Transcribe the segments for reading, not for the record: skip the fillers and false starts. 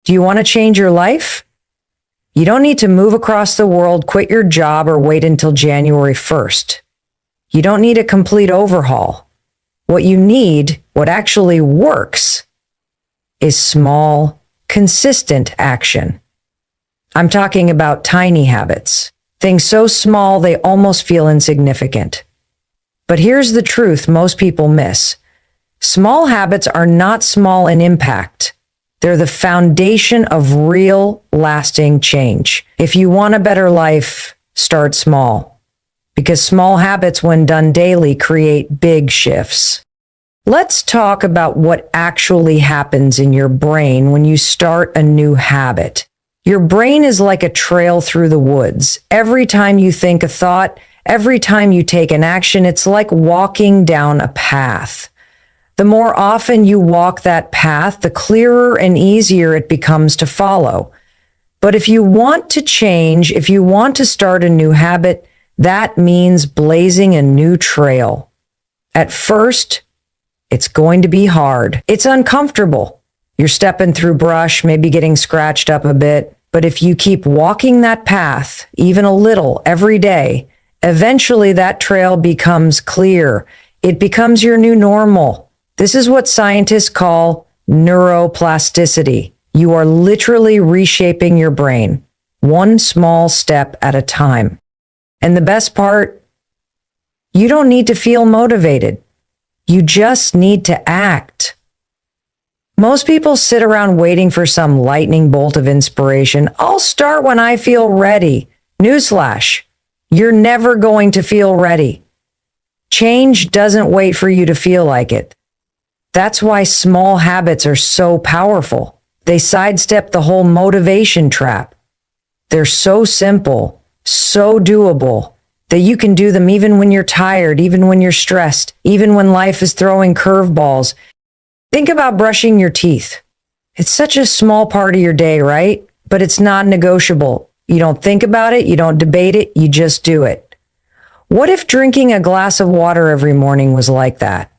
Do you want to change your life? You don't need to move across the world, quit your job, or wait until January 1st. You don't need a complete overhaul. What you need, what actually works, is small, consistent action. I'm talking about tiny habits, things so small they almost feel insignificant. But here's the truth most people miss. Small habits are not small in impact. They're the foundation of real, lasting change. If you want a better life, start small. Because small habits, when done daily, create big shifts. Let's talk about what actually happens in your brain when you start a new habit. Your brain is like a trail through the woods. Every time you think a thought, every time you take an action, it's like walking down a path. The more often you walk that path, the clearer and easier it becomes to follow. But if you want to change, if you want to start a new habit, that means blazing a new trail. At first, it's going to be hard. It's uncomfortable. You're stepping through brush, maybe getting scratched up a bit. But if you keep walking that path, even a little, every day, eventually that trail becomes clear. It becomes your new normal. This is what scientists call neuroplasticity. You are literally reshaping your brain, one small step at a time. And the best part, you don't need to feel motivated. You just need to act. Most people sit around waiting for some lightning bolt of inspiration. I'll start when I feel ready. Newsflash, you're never going to feel ready. Change doesn't wait for you to feel like it. That's why small habits are so powerful. They sidestep the whole motivation trap. They're so simple, so doable, that you can do them even when you're tired, even when you're stressed, even when life is throwing curveballs. Think about brushing your teeth. It's such a small part of your day, right? But it's not negotiable. You don't think about it, you don't debate it, you just do it. What if drinking a glass of water every morning was like that?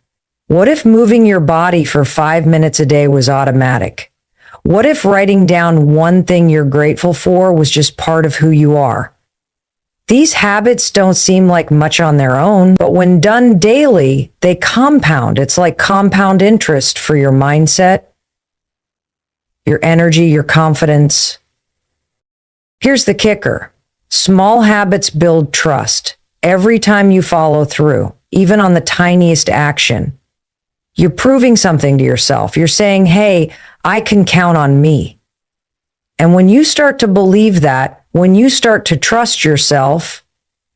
What if moving your body for 5 minutes a day was automatic? What if writing down one thing you're grateful for was just part of who you are? These habits don't seem like much on their own, but when done daily, they compound. It's like compound interest for your mindset, your energy, your confidence. Here's the kicker. Small habits build trust. Every time you follow through, even on the tiniest action, you're proving something to yourself. You're saying, hey, I can count on me. And when you start to believe that, when you start to trust yourself,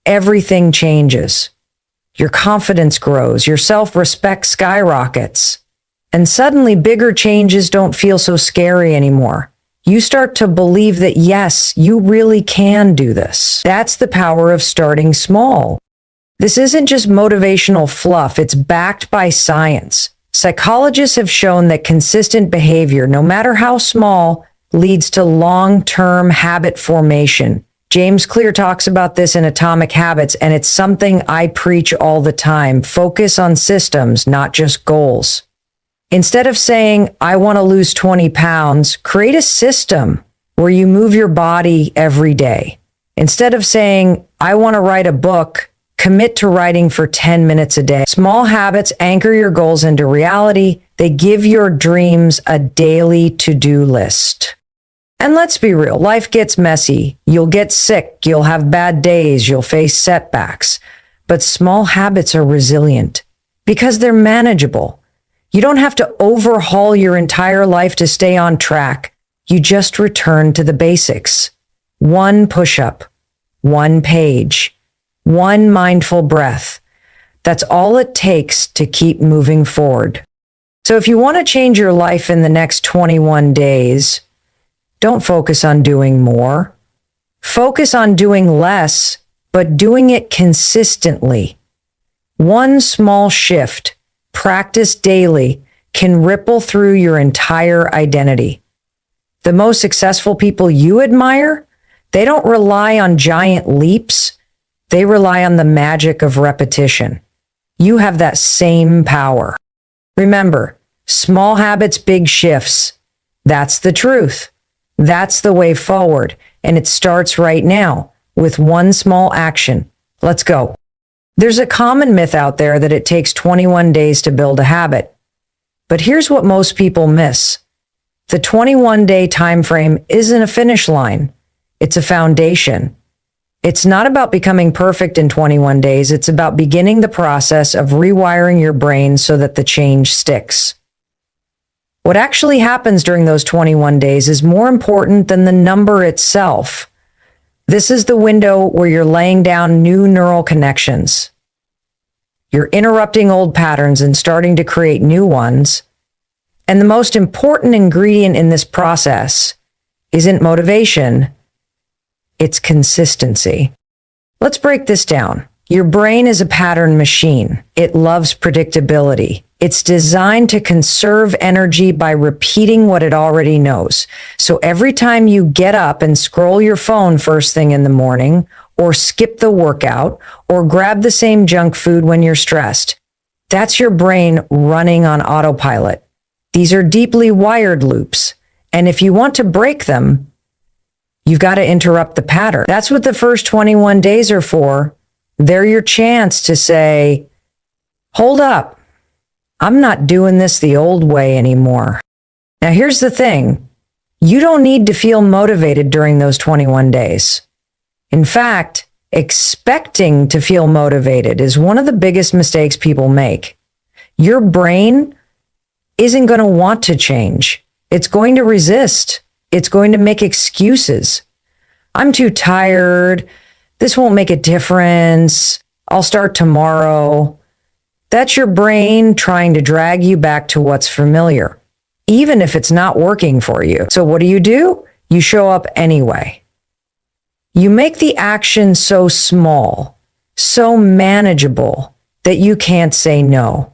everything changes. Your confidence grows, your self-respect skyrockets, and suddenly bigger changes don't feel so scary anymore. You start to believe that, yes, you really can do this. That's the power of starting small. This isn't just motivational fluff, it's backed by science. Psychologists have shown that consistent behavior, no matter how small, leads to long-term habit formation. James Clear talks about this in Atomic Habits, and it's something I preach all the time. Focus on systems, not just goals. Instead of saying, I want to lose 20 pounds, create a system where you move your body every day. Instead of saying, I want to write a book, commit to writing for 10 minutes a day. Small habits anchor your goals into reality. They give your dreams a daily to-do list. And let's be real, life gets messy. You'll get sick, you'll have bad days, you'll face setbacks. But small habits are resilient because they're manageable. You don't have to overhaul your entire life to stay on track. You just return to the basics. One push-up, one page, one mindful breath. That's all it takes to keep moving forward. So if you want to change your life in the next 21 days, don't focus on doing more. Focus on doing less, but doing it consistently. One small shift, practiced daily, can ripple through your entire identity. The most successful people you admire, they don't rely on giant leaps. They rely on the magic of repetition. You have that same power. Remember, small habits, big shifts. That's the truth. That's the way forward, and it starts right now with one small action. Let's go. There's a common myth out there that it takes 21 days to build a habit. But here's what most people miss. The 21-day time frame isn't a finish line. It's a foundation. It's not about becoming perfect in 21 days. It's about beginning the process of rewiring your brain so that the change sticks. What actually happens during those 21 days is more important than the number itself. This is the window where you're laying down new neural connections. You're interrupting old patterns and starting to create new ones. And the most important ingredient in this process isn't motivation, it's consistency. Let's break this down. Your brain is a pattern machine. It loves predictability. It's designed to conserve energy by repeating what it already knows. So every time you get up and scroll your phone first thing in the morning, or skip the workout, or grab the same junk food when you're stressed, that's your brain running on autopilot. These are deeply wired loops. And if you want to break them, you've got to interrupt the pattern. That's what the first 21 days are for. They're your chance to say, hold up, I'm not doing this the old way anymore. Now here's the thing. You don't need to feel motivated during those 21 days. In fact, expecting to feel motivated is one of the biggest mistakes people make. Your brain isn't going to want to change. It's going to resist. It's going to make excuses. I'm too tired. This won't make a difference. I'll start tomorrow. That's your brain trying to drag you back to what's familiar, even if it's not working for you. So what do? You show up anyway. You make the action so small, so manageable that you can't say no.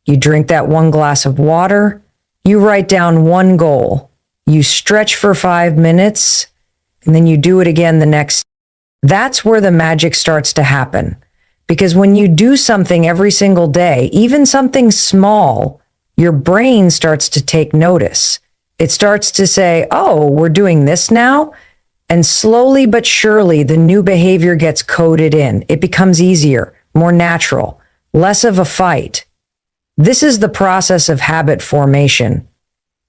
You drink that one glass of water. You write down one goal. You stretch for 5 minutes, and then you do it again the next. That's where the magic starts to happen. Because when you do something every single day, even something small, your brain starts to take notice. It starts to say, oh, we're doing this now. And slowly but surely, the new behavior gets coded in. It becomes easier, more natural, less of a fight. This is the process of habit formation.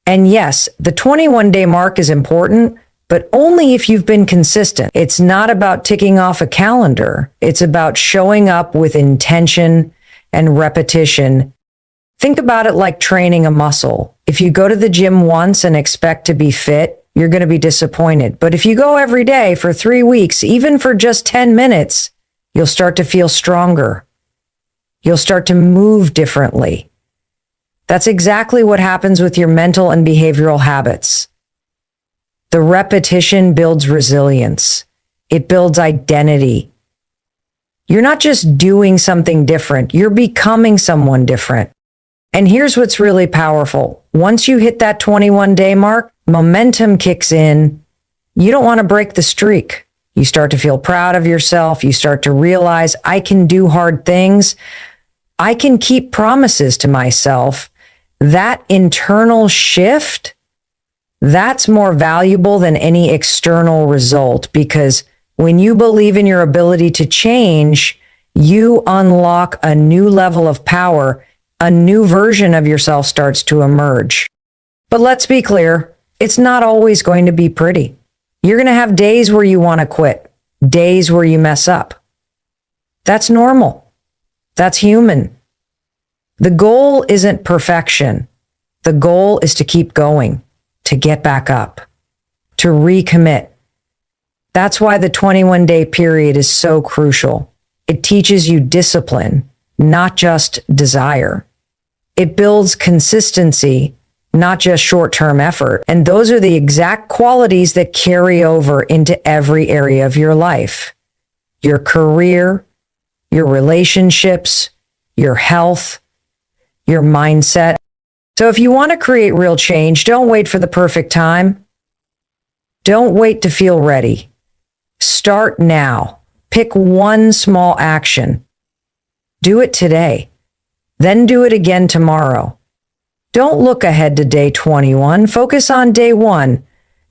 And yes, the 21-day mark is important, but only if you've been consistent. It's not about ticking off a calendar. It's about showing up with intention and repetition. Think about it like training a muscle. If you go to the gym once and expect to be fit, you're going to be disappointed. But if you go every day for 3 weeks, even for just 10 minutes, you'll start to feel stronger. You'll start to move differently. That's exactly what happens with your mental and behavioral habits. The repetition builds resilience. It builds identity. You're not just doing something different, you're becoming someone different. And here's what's really powerful. Once you hit that 21-day mark, momentum kicks in. You don't want to break the streak. You start to feel proud of yourself. You start to realize, I can do hard things. I can keep promises to myself. That internal shift, that's more valuable than any external result, because when you believe in your ability to change, you unlock a new level of power. A new version of yourself starts to emerge. But let's be clear, it's not always going to be pretty. You're going to have days where you want to quit, days where you mess up. That's normal. That's human. The goal isn't perfection. The goal is to keep going, to get back up, to recommit. That's why the 21-day period is so crucial. It teaches you discipline, not just desire. It builds consistency, not just short-term effort. And those are the exact qualities that carry over into every area of your life. Your career, your relationships, your health, your mindset. So if you want to create real change, don't wait for the perfect time. Don't wait to feel ready. Start now. Pick one small action. Do it today. Then do it again tomorrow. Don't look ahead to day 21. Focus on day 1.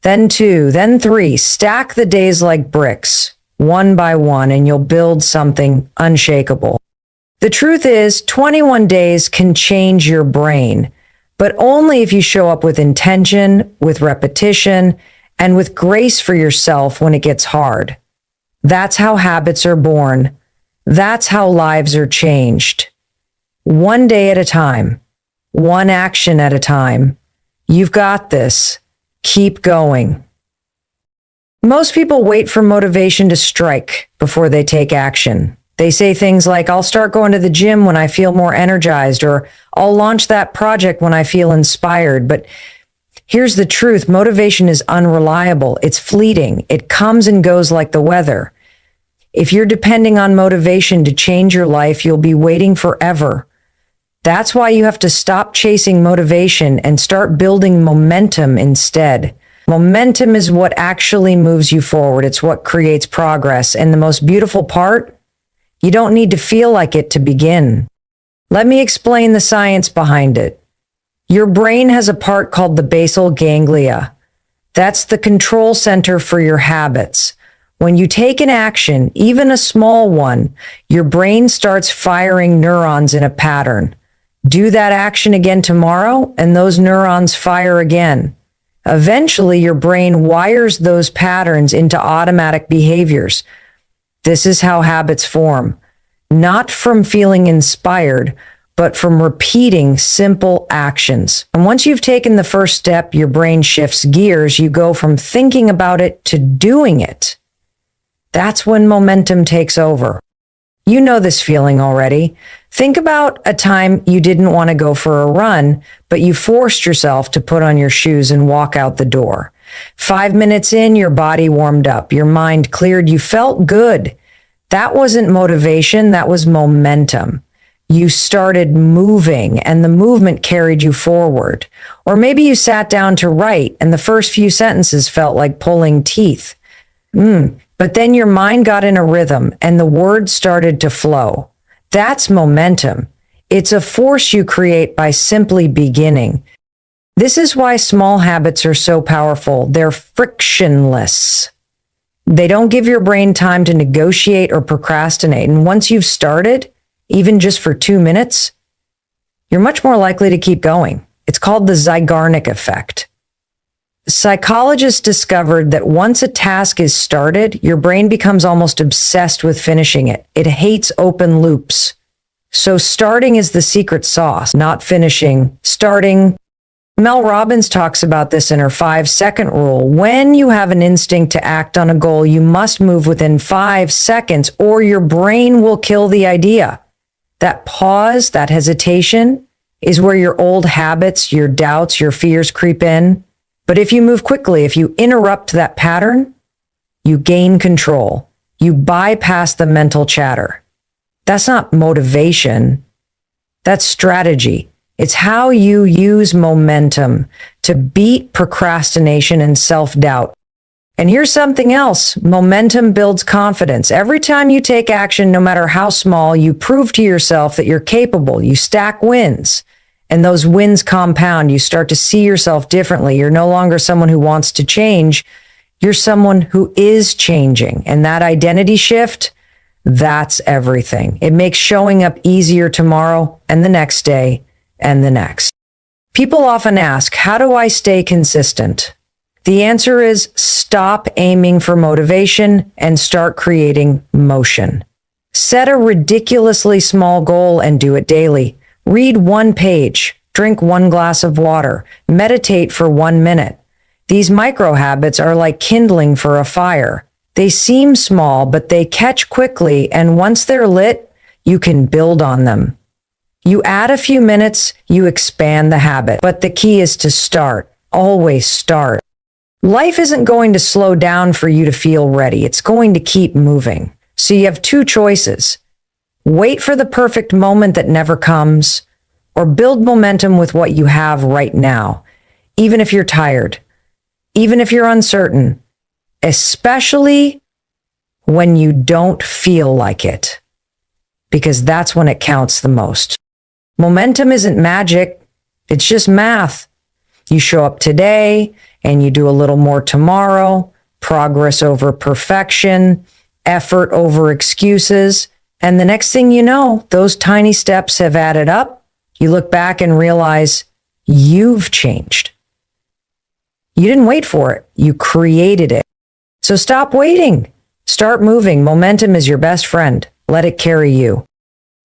then 2, then 3. Stack the days like bricks, one by one, and you'll build something unshakable. The truth is, 21 days can change your brain, but only if you show up with intention, with repetition, and with grace for yourself when it gets hard. That's how habits are born. That's how lives are changed. One day at a time, one action at a time. You've got this. Keep going. Most people wait for motivation to strike before they take action. They say things like, I'll start going to the gym when I feel more energized, or I'll launch that project when I feel inspired. But here's the truth. Motivation is unreliable. It's fleeting. It comes and goes like the weather. If you're depending on motivation to change your life, you'll be waiting forever. That's why you have to stop chasing motivation and start building momentum instead. Momentum is what actually moves you forward. It's what creates progress. And the most beautiful part, you don't need to feel like it to begin. Let me explain the science behind it. Your brain has a part called the basal ganglia. That's the control center for your habits. When you take an action, even a small one, your brain starts firing neurons in a pattern. Do that action again tomorrow, and those neurons fire again. Eventually, your brain wires those patterns into automatic behaviors. This is how habits form, not from feeling inspired, but from repeating simple actions. And once you've taken the first step, your brain shifts gears. You go from thinking about it to doing it. That's when momentum takes over. You know this feeling already. Think about a time you didn't want to go for a run, but you forced yourself to put on your shoes and walk out the door. 5 minutes in, your body warmed up, your mind cleared, you felt good. That wasn't motivation, that was momentum. You started moving, and the movement carried you forward. Or maybe you sat down to write, and the first few sentences felt like pulling teeth. But then your mind got in a rhythm, and the words started to flow. That's momentum. It's a force you create by simply beginning. This is why small habits are so powerful. They're frictionless. They don't give your brain time to negotiate or procrastinate. And once you've started, even just for 2 minutes, you're much more likely to keep going. It's called the Zeigarnik effect. Psychologists discovered that once a task is started, your brain becomes almost obsessed with finishing it. It hates open loops. So starting is the secret sauce, not finishing. Starting. Mel Robbins talks about this in her 5-second rule. When you have an instinct to act on a goal, you must move within 5 seconds or your brain will kill the idea. That pause, that hesitation, is where your old habits, your doubts, your fears creep in. But if you move quickly, if you interrupt that pattern, you gain control. You bypass the mental chatter. That's not motivation. That's strategy. It's how you use momentum to beat procrastination and self-doubt. And here's something else. Momentum builds confidence. Every time you take action, no matter how small, you prove to yourself that you're capable. You stack wins. And those wins compound. You start to see yourself differently. You're no longer someone who wants to change. You're someone who is changing. And that identity shift, that's everything. It makes showing up easier tomorrow and the next day and the next. People often ask, how do I stay consistent? The answer is stop aiming for motivation and start creating motion. Set a ridiculously small goal and do it daily. Read 1 page, drink 1 glass of water, meditate for 1 minute. These micro habits are like kindling for a fire. They seem small, but they catch quickly, and once they're lit, you can build on them. You add a few minutes, you expand the habit, but the key is to start. Always start. Life isn't going to slow down for you to feel ready. It's going to keep moving. So you have 2 choices. Wait for the perfect moment that never comes, or build momentum with what you have right now, even if you're tired, even if you're uncertain, especially when you don't feel like it, because that's when it counts the most. Momentum isn't magic. It's just math. You show up today, and you do a little more tomorrow, progress over perfection, effort over excuses. And the next thing you know, those tiny steps have added up. You look back and realize you've changed. You didn't wait for it. You created it. So stop waiting. Start moving. Momentum is your best friend. Let it carry you.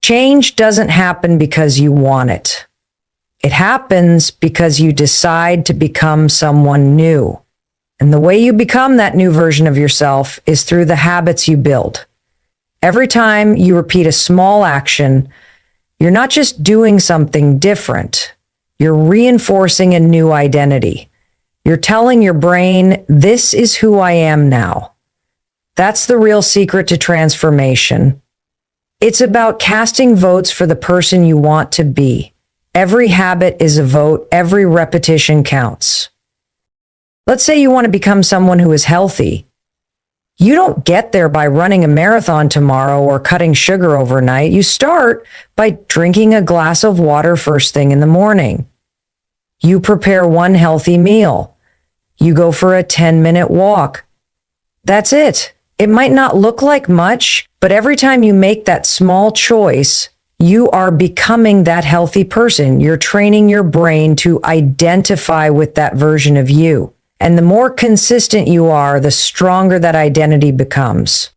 Change doesn't happen because you want it. It happens because you decide to become someone new. And the way you become that new version of yourself is through the habits you build. Every time you repeat a small action, you're not just doing something different. You're reinforcing a new identity. You're telling your brain, this is who I am now. That's the real secret to transformation. It's about casting votes for the person you want to be. Every habit is a vote. Every repetition counts. Let's say you want to become someone who is healthy. You don't get there by running a marathon tomorrow or cutting sugar overnight. You start by drinking a glass of water first thing in the morning. You prepare one healthy meal. You go for a 10-minute walk. That's it. It might not look like much, but every time you make that small choice, you are becoming that healthy person. You're training your brain to identify with that version of you. And the more consistent you are, the stronger that identity becomes.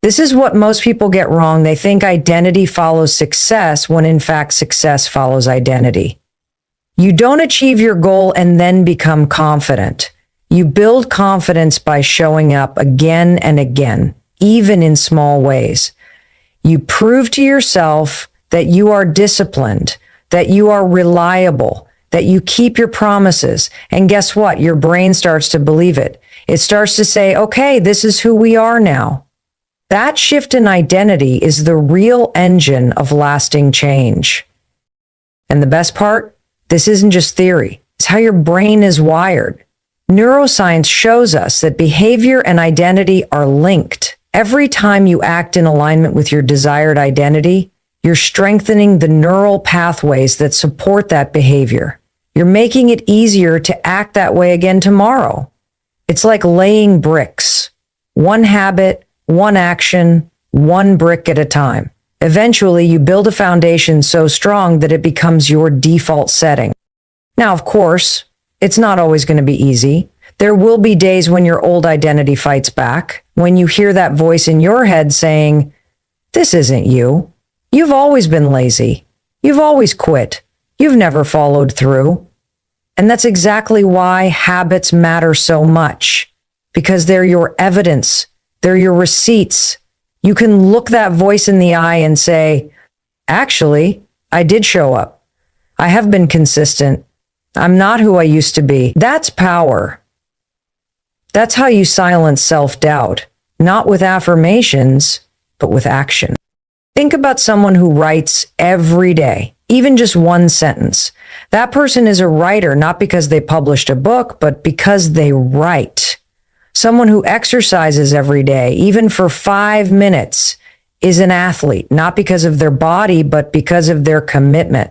This is what most people get wrong. They think identity follows success when in fact success follows identity. You don't achieve your goal and then become confident. You build confidence by showing up again and again, even in small ways. You prove to yourself that you are disciplined, that you are reliable, that you keep your promises. And guess what? Your brain starts to believe it. It starts to say, okay, this is who we are now. That shift in identity is the real engine of lasting change. And the best part, this isn't just theory. It's how your brain is wired. Neuroscience shows us that behavior and identity are linked. Every time you act in alignment with your desired identity, you're strengthening the neural pathways that support that behavior. You're making it easier to act that way again tomorrow. It's like laying bricks. One habit, one action, one brick at a time. Eventually, you build a foundation so strong that it becomes your default setting. Now, of course, it's not always going to be easy. There will be days when your old identity fights back, when you hear that voice in your head saying, this isn't you. You've always been lazy. You've always quit. You've never followed through. And that's exactly why habits matter so much, because they're your evidence. They're your receipts. You can look that voice in the eye and say, actually, I did show up. I have been consistent. I'm not who I used to be. That's power. That's how you silence self-doubt, not with affirmations, but with action. Think about someone who writes every day, even just one sentence. That person is a writer, not because they published a book, but because they write. Someone who exercises every day, even for 5 minutes, is an athlete, not because of their body, but because of their commitment.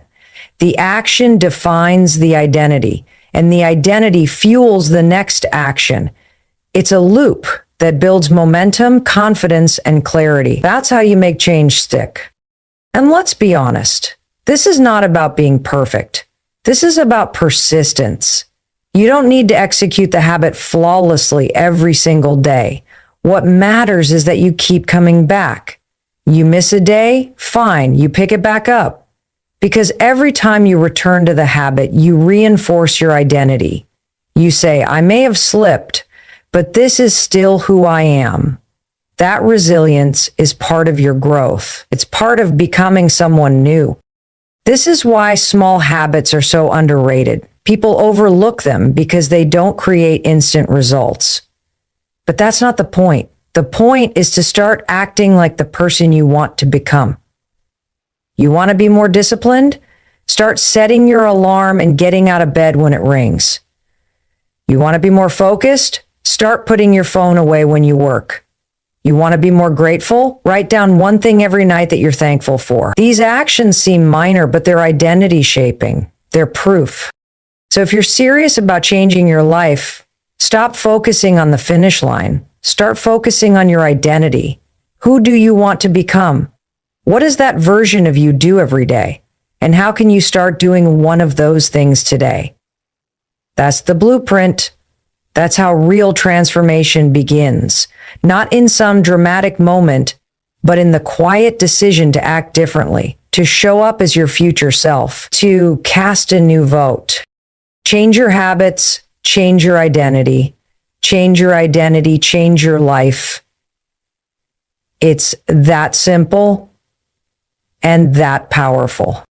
The action defines the identity, and the identity fuels the next action. It's a loop that builds momentum, confidence, and clarity. That's how you make change stick. And let's be honest, this is not about being perfect. This is about persistence. You don't need to execute the habit flawlessly every single day. What matters is that you keep coming back. You miss a day, fine, you pick it back up. Because every time you return to the habit, you reinforce your identity. You say, I may have slipped, but this is still who I am. That resilience is part of your growth. It's part of becoming someone new. This is why small habits are so underrated. People overlook them because they don't create instant results. But that's not the point. The point is to start acting like the person you want to become. You want to be more disciplined? Start setting your alarm and getting out of bed when it rings. You want to be more focused? Start putting your phone away when you work. You want to be more grateful? Write down one thing every night that you're thankful for. These actions seem minor, but they're identity shaping. They're proof. So if you're serious about changing your life, Stop focusing on the finish line. Start focusing on your identity. Who do you want to become? What does that version of you do every day? And how can you start doing one of those things today? That's the blueprint. That's how real transformation begins. Not in some dramatic moment, but in the quiet decision to act differently, to show up as your future self, to cast a new vote. Change your habits, change your identity, change your identity, change your life. It's that simple and that powerful.